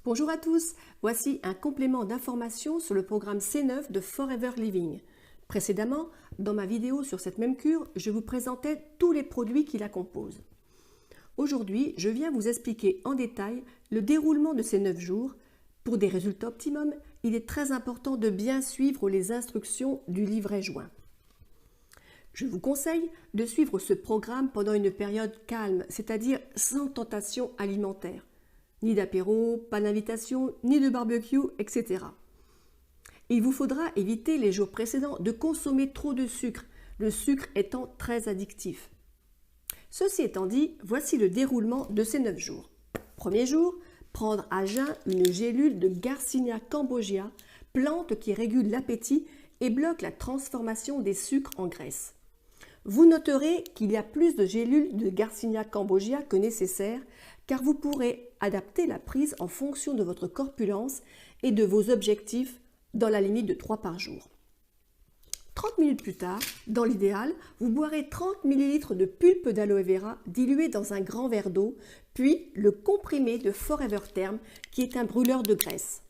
Bonjour à tous, voici un complément d'information sur le programme C9 de Forever Living. Précédemment, dans ma vidéo sur cette même cure, je vous présentais tous les produits qui la composent. Aujourd'hui, je viens vous expliquer en détail le déroulement de ces 9 jours. Pour des résultats optimums, il est très important de bien suivre les instructions du livret joint. Je vous conseille de suivre ce programme pendant une période calme, c'est-à-dire sans tentation alimentaire. Ni d'apéro, pas d'invitation, ni de barbecue, etc. Il vous faudra éviter les jours précédents de consommer trop de sucre, le sucre étant très addictif. Ceci étant dit, voici le déroulement de ces 9 jours. Premier jour, prendre à jeun une gélule de Garcinia cambogia, plante qui régule l'appétit et bloque la transformation des sucres en graisse. Vous noterez qu'il y a plus de gélules de Garcinia cambogia que nécessaire, car vous pourrez adapter la prise en fonction de votre corpulence et de vos objectifs dans la limite de 3 par jour. 30 minutes plus tard, dans l'idéal, vous boirez 30 ml de pulpe d'aloe vera diluée dans un grand verre d'eau, puis le comprimé de Forever Term qui est un brûleur de graisse.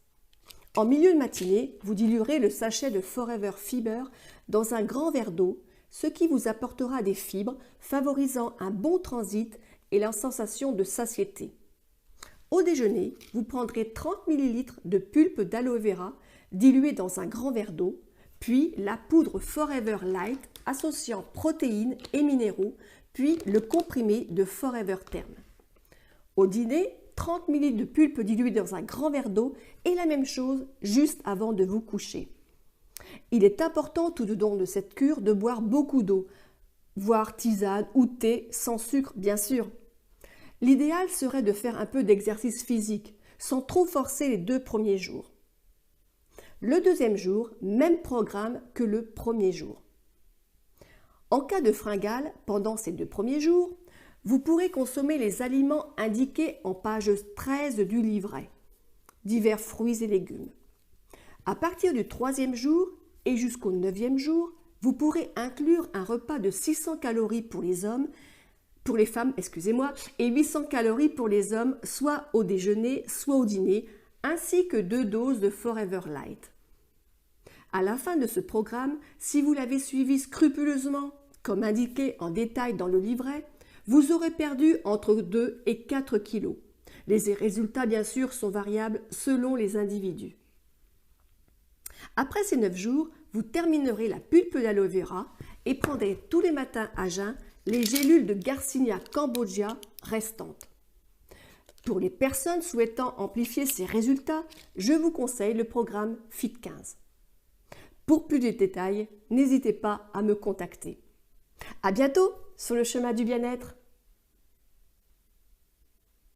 En milieu de matinée, vous diluerez le sachet de Forever Fiber dans un grand verre d'eau, ce qui vous apportera des fibres, favorisant un bon transit et la sensation de satiété. Au déjeuner, vous prendrez 30 ml de pulpe d'aloe vera diluée dans un grand verre d'eau, puis la poudre Forever Light associant protéines et minéraux, puis le comprimé de Forever Term. Au dîner, 30 ml de pulpe diluée dans un grand verre d'eau et la même chose juste avant de vous coucher. Il est important tout au long de cette cure de boire beaucoup d'eau, voire tisane ou thé sans sucre bien sûr. L'idéal serait de faire un peu d'exercice physique, sans trop forcer les 2 premiers jours. Le deuxième jour, même programme que le premier jour. En cas de fringale, pendant ces 2 premiers jours, vous pourrez consommer les aliments indiqués en page 13 du livret, divers fruits et légumes. À partir du 3e jour et jusqu'au 9e jour, vous pourrez inclure un repas de 600 calories pour les femmes, et 800 calories pour les hommes, soit au déjeuner, soit au dîner, ainsi que 2 doses de Forever Light. À la fin de ce programme, si vous l'avez suivi scrupuleusement, comme indiqué en détail dans le livret, vous aurez perdu entre 2 et 4 kilos. Les résultats, bien sûr, sont variables selon les individus. Après ces 9 jours, vous terminerez la pulpe d'aloe vera et prendrez tous les matins à jeun les gélules de Garcinia cambogia restantes. Pour les personnes souhaitant amplifier ces résultats, je vous conseille le programme Fit15. Pour plus de détails, n'hésitez pas à me contacter. À bientôt sur le chemin du bien-être.